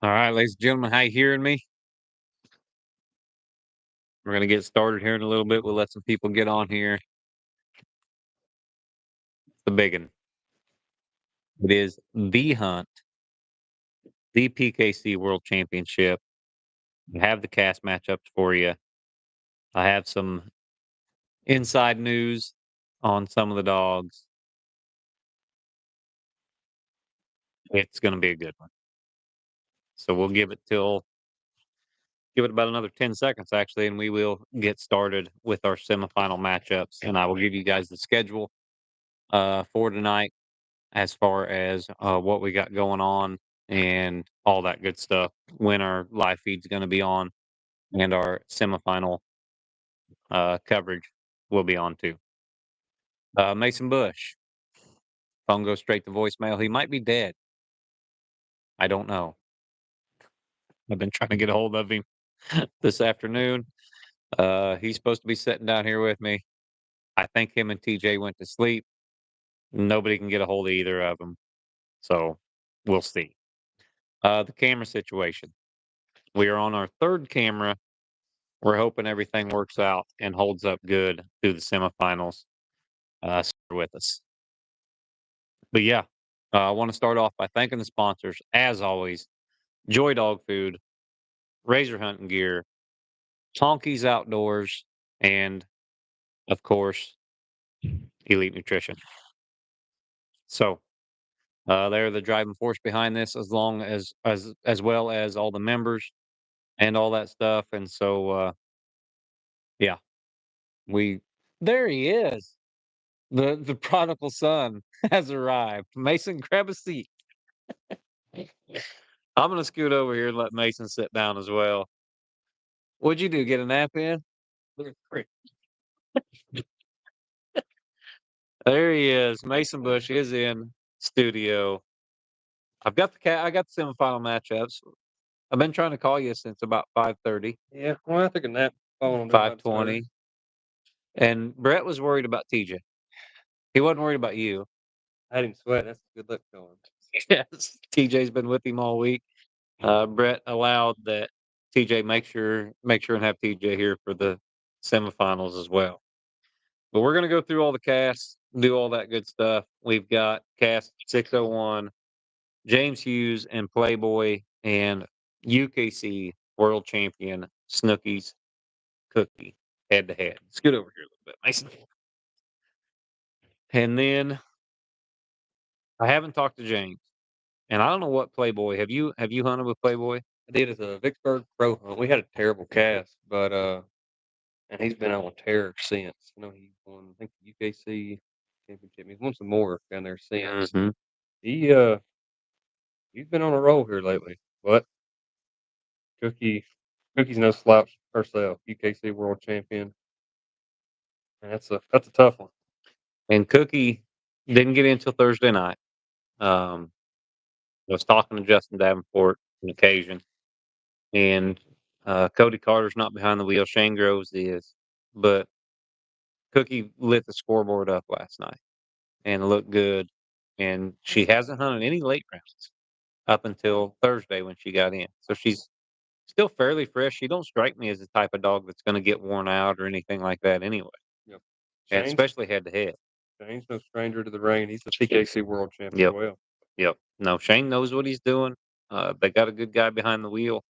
All right, ladies and gentlemen, how you hearing me? We're gonna get started here in a little bit. We'll let some people get on here. The big one. It is the hunt, the PKC World Championship. I have the cast matchups for you. I have some inside news on some of the dogs. It's gonna be a good one. So we'll give it about another 10 seconds actually, and we will get started with our semifinal matchups. And I will give you guys the schedule for tonight as far as what we got going on and all that good stuff. When our live feed's going to be on and our semifinal coverage will be on too. Mason Bush, phone goes straight to voicemail. He might be dead. I don't know. I've been trying to get a hold of him this afternoon. He's supposed to be sitting down here with me. I think him and TJ went to sleep. Nobody can get a hold of either of them. So we'll see. The camera situation. We are on our third camera. We're hoping everything works out and holds up good through the semifinals. Stay with us. But yeah, I want to start off by thanking the sponsors, as always, Joy Dog Food, Razor Hunting Gear, Tonkies Outdoors, and of course, Elite Nutrition. So they're the driving force behind this, as long as well as all the members and all that stuff. And so yeah, we there he is. The prodigal son has arrived. Mason, grab a seat. I'm gonna scoot over here and let Mason sit down as well. What'd you do? Get a nap in? There he is. Mason Bush is in studio. I got the semifinal matchups. I've been trying to call you since about 5:30, Yeah, well, I took a nap following 5:20, and Brett was worried about TJ. He wasn't worried about you. I had him sweat. That's a good look going. Yes, TJ's been with him all week. Brett allowed that TJ make sure and have TJ here for the semifinals as well. But we're gonna go through all the casts, do all that good stuff. We've got cast 601, James Hughes and Playboy and UKC world champion Snookies Cookie head to head. Scoot over here a little bit, Mason. And then I haven't talked to James, and I don't know what Playboy. Have you hunted with Playboy? I did as a Vicksburg pro hunt. We had a terrible cast, but and he's been on a tear since. You know, he won I think the UKC championship. He's won some more down there since. Mm-hmm. He he's been on a roll here lately. But Cookie Cookie's no slouch herself. UKC world champion. And that's a tough one. And Cookie didn't get in until Thursday night. Um, I was talking to Justin Davenport on occasion, and Cody Carter's not behind the wheel. Shane Groves is, but Cookie lit the scoreboard up last night and looked good. And she hasn't hunted any late rounds up until Thursday when she got in. So she's still fairly fresh. She don't strike me as the type of dog that's going to get worn out or anything like that anyway, Yep. and Shane's especially head to head. Shane's no stranger to the rain. He's the PKC world champion as Yep. well. Yep. No, Shane knows what he's doing. They got a good guy behind the wheel.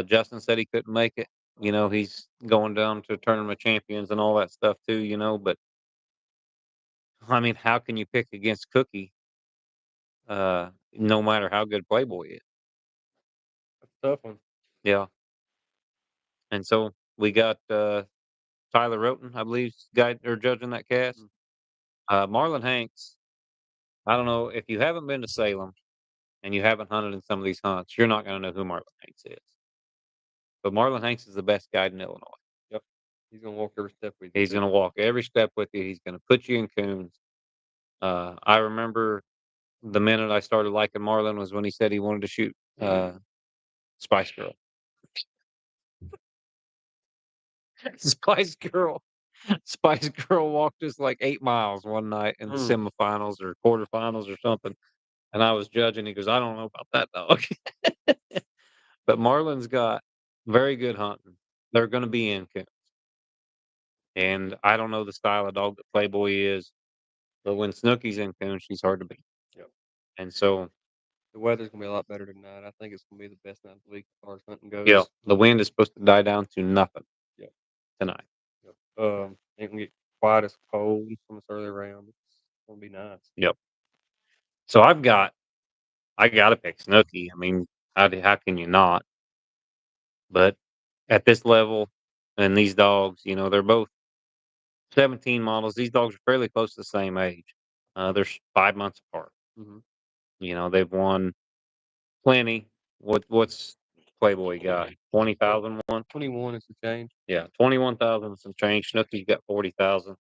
Justin said he couldn't make it. You know, he's going down to Tournament of Champions and all that stuff too, you know, but I mean, how can you pick against Cookie no matter how good Playboy is? That's a tough one. Yeah. And so we got Tyler Roten, I believe, guy or judging that cast. Marlon Hanks. I don't know if you haven't been to Salem and you haven't hunted in some of these hunts, you're not going to know who Marlon Hanks is. But Marlon Hanks is the best guide in Illinois. Yep. He's gonna walk every step with you. He's going to walk every step with you. He's going to put you in coons. I remember the minute I started liking Marlon was when he said he wanted to shoot Spice Girl. Spice Girl. Spice Girl walked us like 8 miles one night in the semifinals or quarterfinals or something. And I was judging. He goes, I don't know about that dog. But Marlin's got very good hunting. They're gonna be in coons, and I don't know the style of dog that Playboy is, but when Snooky's in coon, she's hard to beat. Yep. And so, The weather's gonna be a lot better tonight. I think it's gonna be the best night of the week as far as hunting yeah, goes. the wind is supposed to die down to nothing Yep. tonight. Yep. Ain't gonna get quite as cold from this early round. It's gonna be nice. Yep. So I gotta pick Snooky. I mean, how can you not? But at this level and these dogs, they're both 17 models. These dogs are fairly close to the same age. They're 5 months apart. Mm-hmm. They've won plenty. What's Playboy got? 20,001. 21 is the change. Yeah, 21,000 some change. Snooky's got 40,000.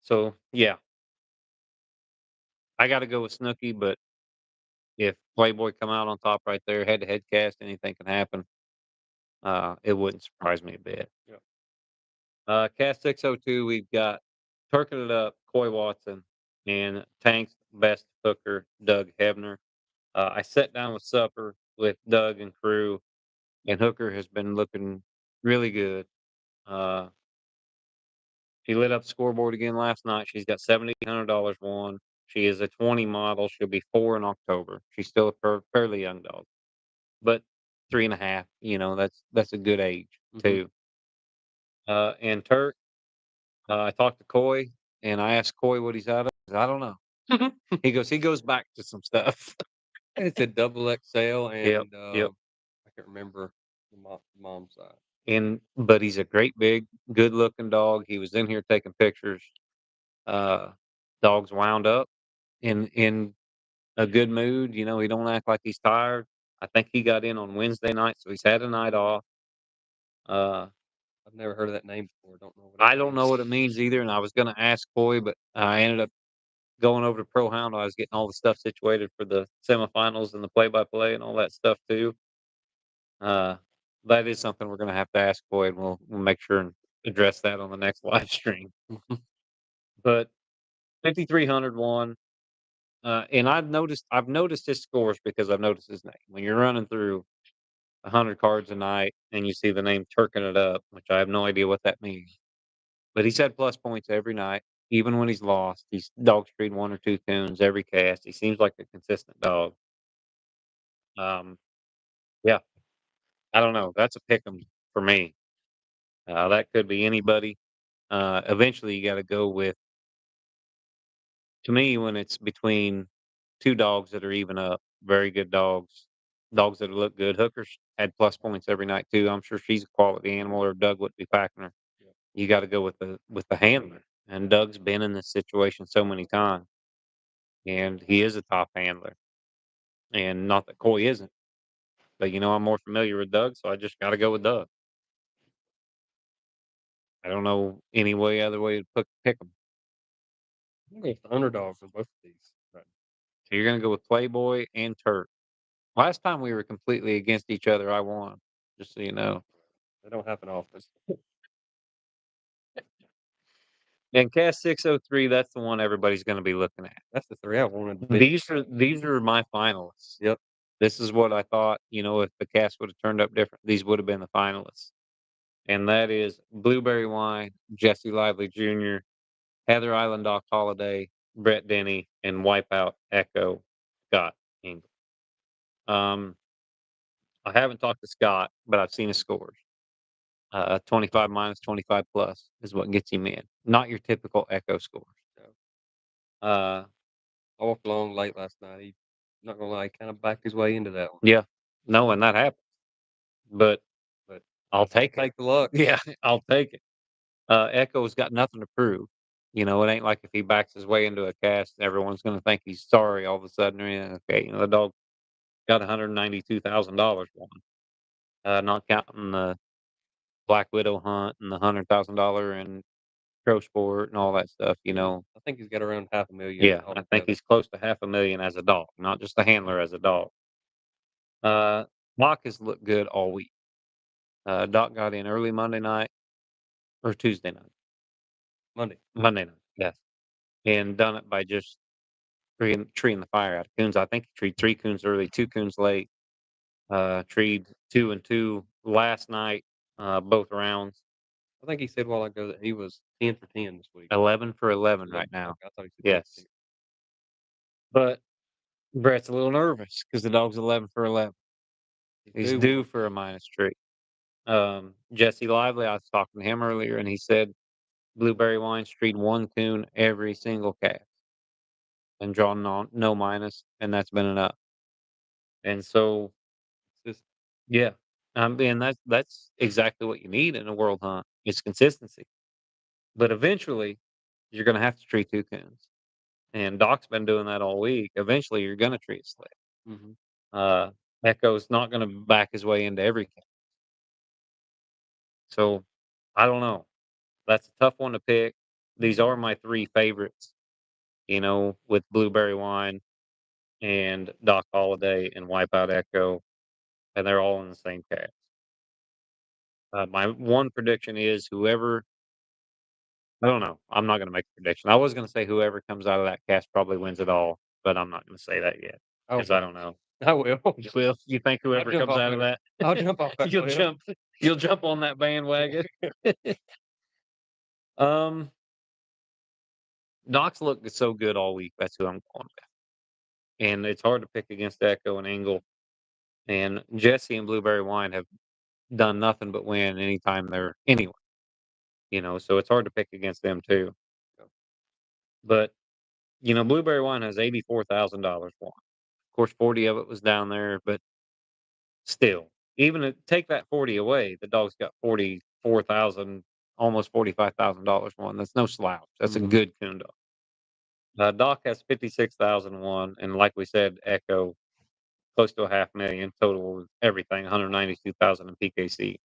So yeah, I got to go with Snooky. But if Playboy come out on top right there, head to head cast, anything can happen. It wouldn't surprise me a bit. Yep. Cast 602, we've got Turking It Up, Coy Watson, and Tank's best hooker, Doug Hebner. I sat down with supper with Doug and crew, and Hooker has been looking really good. Uh, she lit up the scoreboard again last night. She's got $7,800 won. She is a 20 model. She'll be 4 in October. She's still a fairly young dog, but 3.5. That's a good age Mm-hmm. too. And Turk, I talked to Coy, and I asked Coy what he's out of. He said, I don't know. He goes back to some stuff. It's a double XL, Yep, and yep. I can't remember the mom's side. But he's a great big, good looking dog. He was in here taking pictures. Uh, Dog's wound up in a good mood. He don't act like he's tired. I think he got in on Wednesday night, so he's had a night off. Uh, I've never heard of that name before. Don't know what I it don't know means. what it means either, and I was going to ask Coy, but I ended up going over to Pro Hound. I was getting all the stuff situated for the semifinals and the play-by-play and all that stuff too. Uh, that is something we're going to have to ask Coy, and we'll make sure and address that on the next live stream. But 5,300 won. And I've noticed his scores because I've noticed his name. When you're running through 100 cards a night and you see the name Turking It Up, which I have no idea what that means, but he's had plus points every night, even when he's lost. He's dog street 1 or 2 coons every cast. He seems like a consistent dog. Um, yeah, I don't know. That's a pick 'em for me. That could be anybody. Eventually, you got to go with, to me, when it's between two dogs that are even up, very good dogs, dogs that look good. Hooker's had plus points every night too. I'm sure she's a quality animal, or Doug wouldn't be packing her. Yeah. You got to go with the handler, and Doug's been in this situation so many times, and he is a top handler. And not that Coy isn't, but I'm more familiar with Doug, so I just got to go with Doug. I don't know any other way to pick him. I'm gonna go with the underdogs on both of these. Right. So you're gonna go with Playboy and Turk. Last time we were completely against each other, I won. Just so you know. They don't happen often. And Cast 603, that's the one everybody's going to be looking at. That's the three I wanted to pick. These are my finalists. Yep. This is what I thought. If the cast would have turned up different, these would have been the finalists. And that is Blueberry Wine, Jesse Lively Jr., Heather Island Doc Holiday, Brett Denny, and Wipeout Echo Scott Engel. I haven't talked to Scott, but I've seen his scores. 25 minus 25 plus is what gets him in. Not your typical Echo scores. Uh, I walked along late last night. He, not gonna lie, kind of backed his way into that one. yeah, no, and that happens. But But I'll take it. take the luck. Yeah, I'll take it. Echo's got nothing to prove. It ain't like if he backs his way into a cast, everyone's going to think he's sorry all of a sudden or anything. Okay, the dog got $192,000 won, not counting the Black Widow hunt and the $100,000 and Pro Sport and all that stuff. Yeah. I think he's got around 500,000 Yeah, I think altogether. he's close to 500,000 as a dog, not just a handler as a dog. Doc has looked good all week. Doc got in early Monday night or Tuesday night. Monday. Monday night, yes, and done it by just treeing the fire out of coons. I think he treed 3 coons early, 2 coons late, treed 2-2 last night, both rounds. I think he said a while ago that he was 10 for 10 this week. 11 for 11 right 11. now. Okay, I thought he said 10 for 10. Yes. But Brett's a little nervous because the dog's 11 for 11. He's He's due due one. for a minus treat. Jesse Lively, I was talking to him earlier, and he said Blueberry Wine's treat one coon every single cast and drawn no minus, and that's been enough. And so, It's just yeah, and that's exactly what you need in a world hunt. It's consistency. But eventually, you're going to have to treat two coons. And Doc's been doing that all week. Eventually, you're going to treat a sled. mhm. Uh, Echo's not going to back his way into every cast. So, I don't know. That's a tough one to pick. These are my three favorites, with Blueberry Wine and Doc Holliday and Wipeout Echo, and they're all in the same cast. My one prediction is whoever I don't know. I'm not gonna make a prediction. I was gonna say whoever comes out of that cast probably wins it all, but I'm not gonna say that yet because I Okay. don't know. I will. You will? You think I'll whoever jump comes off out of there. that, I'll jump off that you'll cliff. jump you'll jump on that bandwagon? Um, Doc's looked so good all week. That's who I'm going with, and it's hard to pick against Echo and Engel. And Jesse and Blueberry Wine have done nothing but win anytime they're anywhere. So it's hard to pick against them too. But Blueberry Wine has $84,000 won. Of course, 40 of it was down there, but still, even take that 40 away, the dog's got 44,000, almost $45,000 won. That's no slouch. That's a Mhm. good coon dog. Doc has 56,001, and like we said, Echo close to a half million total, everything, 192,000 in PKC.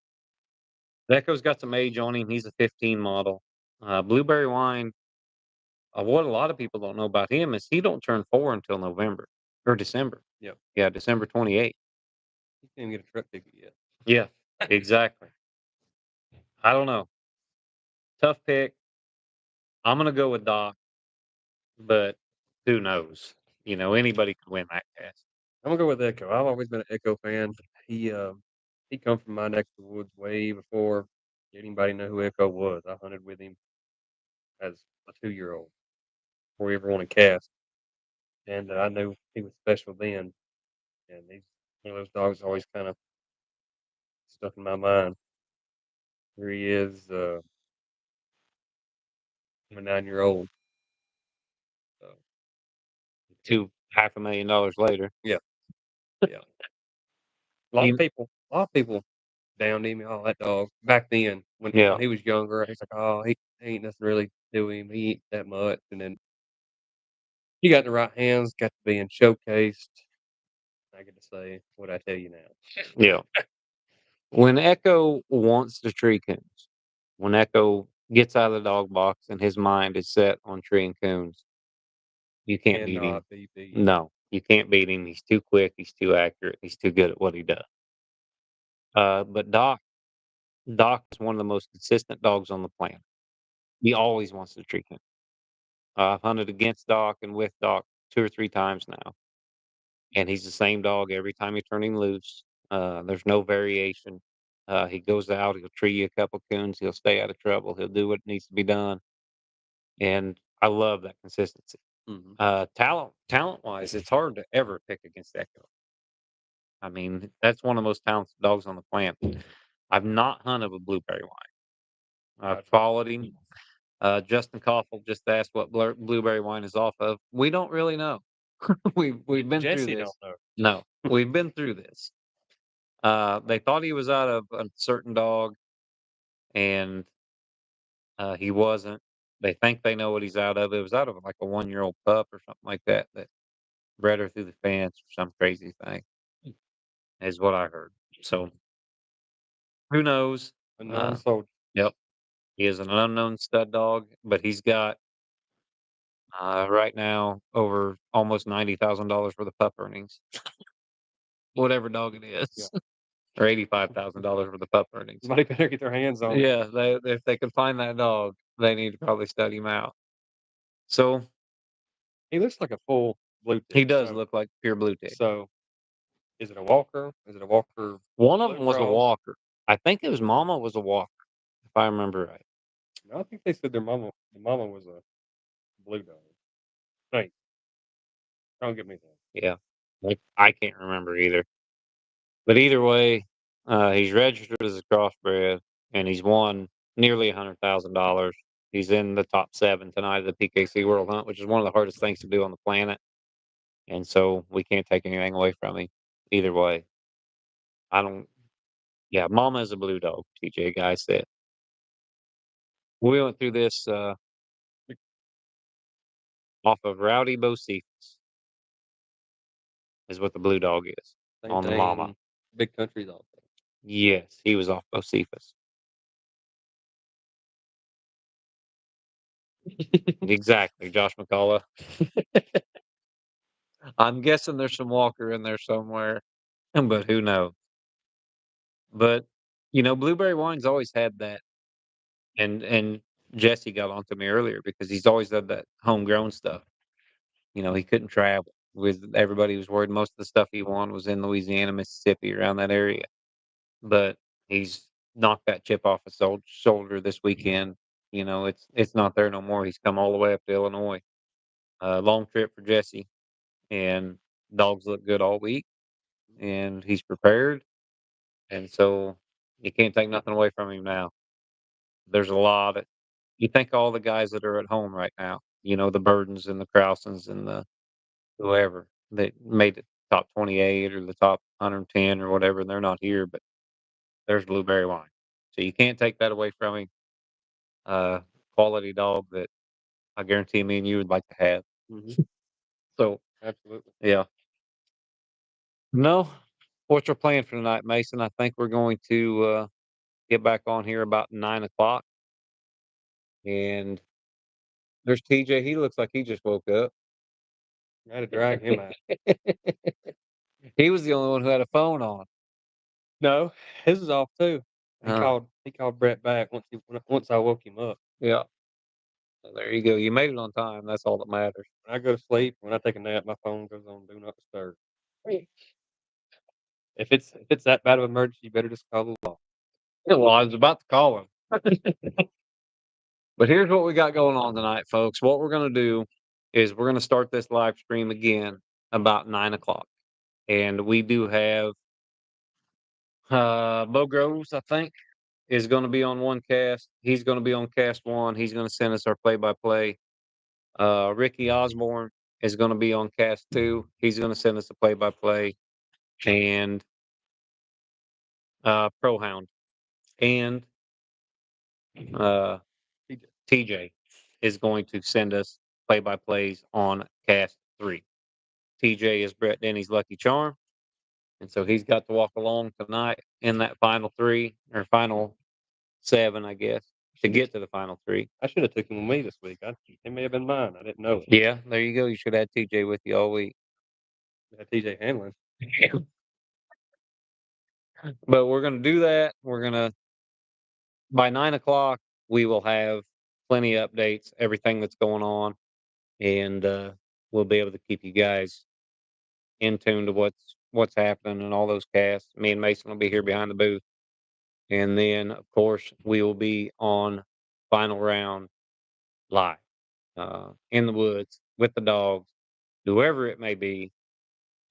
Echo's got some age on him. He's a 15 model. Blueberry Wine, what a lot of people don't know about him is he don't turn 4 until November or December. Yep. Yeah, December 28th. He can't even get a truck ticket yet. Yeah, exactly. I don't know. Tough pick. I'm gonna go with Doc, but who knows? Anybody could win that cast. I'm gonna go with Echo. I've always been an Echo fan. He come from my neck of the woods way before anybody knew who Echo was. I hunted with him as a 2-year-old before he ever won a cast, and I knew he was special then. And he's one of those dogs that always kind of stuck in my mind. Here he is, I'm a 9-year-old. So Two $500,000 later. yeah, yeah. You, A lot of people downed him. Oh, that dog back then yeah, when he was younger, he's like, oh, he ain't nothing really to him. He ain't that much. And then he got in the right hands, got to being showcased. I get to say what I tell you now. yeah. When Echo wants to tree coons, when Echo gets out of the dog box and his mind is set on treeing coons, you can't beat him. Cannot be beat. No, you can't beat him. He's too quick. He's too accurate. He's too good at what he does. But Doc is one of the most consistent dogs on the planet. He always wants to tree coon. I've hunted against Doc and with Doc 2 or 3 times now, and he's the same dog every time you turn him loose. There's no variation. He goes out, he'll tree you a couple coons, he'll stay out of trouble, he'll do what needs to be done, and I love that consistency. Mhm. Talent wise, it's hard to ever pick against Echo. I mean, that's one of the most talented dogs on the planet. I've not hunted with Blueberry Wine. I've Gotcha. followed him. Justin Koffel just asked what Blueberry Wine is off of. We don't really know. We've been through Jesse don't this. know. No, we've been through this. They thought he was out of a certain dog, and he wasn't. They think they know what he's out of. It was out of like a 1-year-old pup or something like that that bred her through the fence or some crazy thing, is what I heard. So who knows? Unknown Uh, soldier. yep, he is an unknown stud dog, but he's got right now over almost $90,000 worth of pup earnings, whatever dog it Yeah. is, or $85,000 worth of pup earnings. Somebody better get their hands on him. Yeah, if they can find that dog, they need to probably study him out. So He looks like a full blue he tick. does look like pure blue tick. So Is it a walker? Is it a walker One of blue them was a cross? walker. I think it was Mama was a walker, if I remember right. No, I think they said the mama was a blue dog. Hey, don't get me there. Yeah. I can't remember either. But either way, he's registered as a crossbred, and he's won nearly $100,000. He's in the top 7 tonight of the PKC World Hunt, which is one of the hardest things to do on the planet, and so we can't take anything away from him either way. I don't Yeah, Mama is a blue dog, TJ guy said. We went through this, off of Rowdy Bocephus is what the blue dog is Same on the thing Mama. on big countries also. Yes, he was off Bocephus. Exactly, Josh McCullough. I'm guessing there's some Walker in there somewhere, but who knows? But, Blueberry Wine's always had that, and Jesse got onto me earlier because he's always had that homegrown stuff. He couldn't travel with everybody was worried most of the stuff he won was in Louisiana, Mississippi, around that area. But he's knocked that chip off his shoulder this weekend. It's not there no more. He's come all the way up to Illinois. Long trip for Jesse, and dogs look good all week, and he's prepared. And so you can't take nothing away from him now. There's a lot of you think all the guys that are at home right now, the Burdens and the Krausens and the whoever that made it top 28 or the top 110 or whatever, they're not here, but there's Blueberry Wine. So you can't take that away from him. Uh, Quality dog that I guarantee me and you would like to have. Mhm. So Absolutely. yeah. No. What's our plan for tonight, Mason? I think we're going to get back on here about 9 o'clock. And there's TJ. He looks like he just woke up. I had to drag him out. He was the only one who had a phone on. No, his is off too. He Uh, called Brett back once I woke him up. yeah. So there you go. You made it on time. That's all that matters. When I go to sleep, when I take a nap, my phone goes on do not disturb. If it's that bad of an emergency, you better just call the law. Well, I was about to call him. But here's what we got going on tonight, folks. What we're going to do is we're going to start this live stream again about 9 o'clock. And we do have Bo Groves, I think, is going to be on one cast. He's going to be on cast one. He's going to send us our play by play. Ricky Osborne is going to be on cast two. He's going to send us a play by play. And Pro Hound. And uh, TJ. TJ is going to send us play by plays on cast three. TJ is Brett Denny's lucky charm. And so he's got to walk along tonight in that final three or final seven, I guess, to get to the final three. I should have took him with me this week. He may have been mine. I didn't know it. Yeah, there you go. You should have TJ with you all week. TJ Hamlin. But we're going to do that. We're going to, by 9 o'clock, we will have plenty of updates, everything that's going on. And we'll be able to keep you guys in tune to what's happening and all those casts. Me and Mason will be here behind the booth. And then, of course, we will be on final round live in the woods with the dogs, whoever it may be.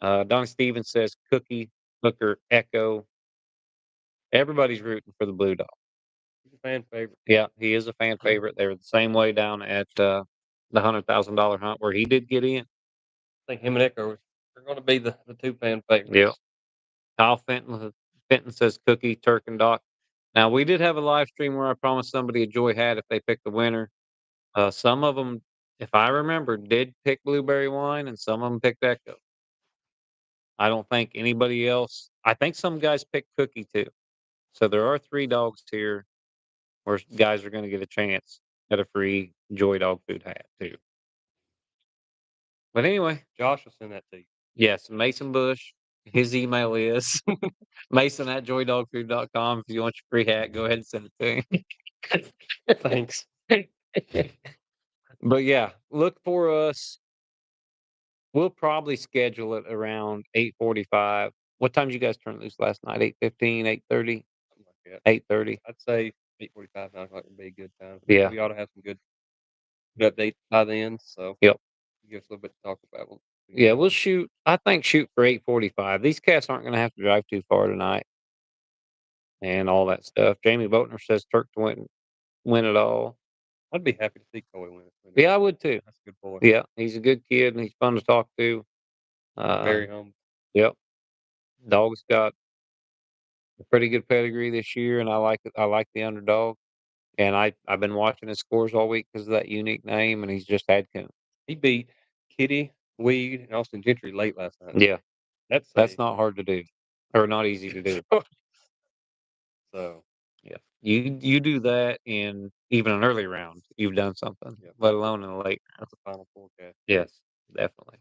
Donnie Stevens says Cookie, Hooker, Echo. Everybody's rooting for the Blue Dog. He's a fan favorite. Yeah, he is a fan favorite. They were the same way down at the $100,000 hunt where he did get in. I think him and Echo are going to be the two fan favorites. Yeah. Kyle Fenton says Cookie, Turk, and Doc. Now, we did have a live stream where I promised somebody a joy hat if they picked the winner. Some of them, if I remember, did pick Blueberry Wine, and some of them picked Echo. I don't think anybody else. I think some guys picked Cookie too. So there are 3 dogs here where guys are going to get a chance at a free Joy Dog food hat too. But anyway, Josh will send that to you. yes, Mason Bush. His email is mason at joydogfood.com. If you want your free hat, go ahead and send it to him. Thanks. But yeah, look for us. We'll probably schedule it around 8:45 What time did you guys turn loose last night? 8:15, 8:30, something like that. 8:30? I'd say 8:45, 9 o'clock would be a good time. Yeah. We ought to have some good updates by then, so Yep. give us a little bit to talk about. We'll be Yeah, good we'll then. shoot I think shoot for 8:45. These cats aren't gonna have to drive too far tonight and all that stuff. Jamie Boatner says Turk to win it all. I'd be happy to see Coy win it. Yeah, I would too. That's a good boy. Yeah, he's a good kid and he's fun to talk to. Very Uh, humble. yep. Dog's got a pretty good pedigree this year, and I like it. I like the underdog, and I've been watching his scores all week because of that unique name, and he's just had coon. He beat Kitty, Weed, and Austin Gentry late last night. Yeah, That's that's a not hard to do, or not easy to do. so Yeah, you do that in even an early round, you've done something, yeah, let alone in a late round. that's a final forecast. Yes, definitely.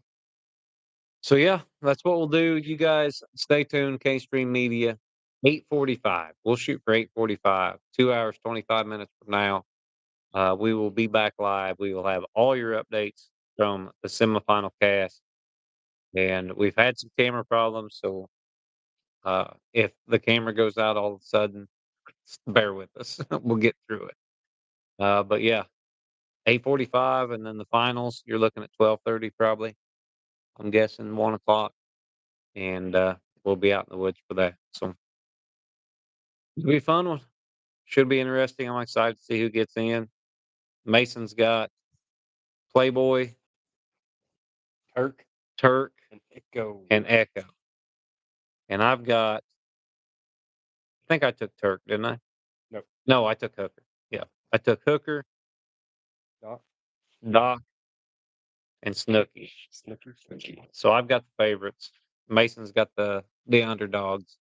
So yeah, that's what we'll do. You guys stay tuned. K Stream Media, 8:45. We'll shoot for 8:45. 2 hours, 25 minutes from now. We will be back live. We will have all your updates from the semifinal cast. And we've had some camera problems, so if the camera goes out all of a sudden, bear with us. We'll get through it. But yeah, 8:45, and then the finals. You're looking at 12:30 probably. I'm guessing 1 o'clock, and we'll be out in the woods for that. So it'll be a fun one. Should be interesting. I'm excited to see who gets in. Mason's got Playboy, Turk Turk, and Echo. and Echo. And I've got, I think I took Turk, didn't I? Nope. No, I took Hooker. Yeah. I took Hooker, Doc. Doc, and Snooky. Snooky. So I've got the favorites. Mason's got the underdogs.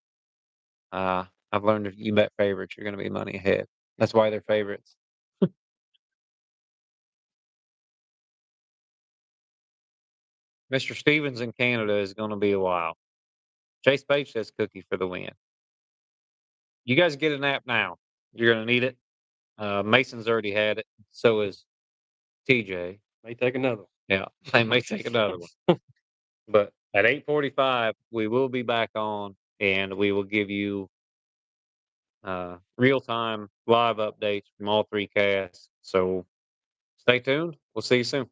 I've learned if you bet favorites, you're going to be money ahead. That's why they're favorites. Mr. Stevens in Canada is going to be a while. Chase Page says Cookie for the win. You guys get a nap now. You're going to need it. Mason's already had it. So is TJ. May take another one. Yeah, they may take another one. But at 8:45, we will be back on, and we will give you real time live updates from all three casts. So stay tuned. We'll see you soon.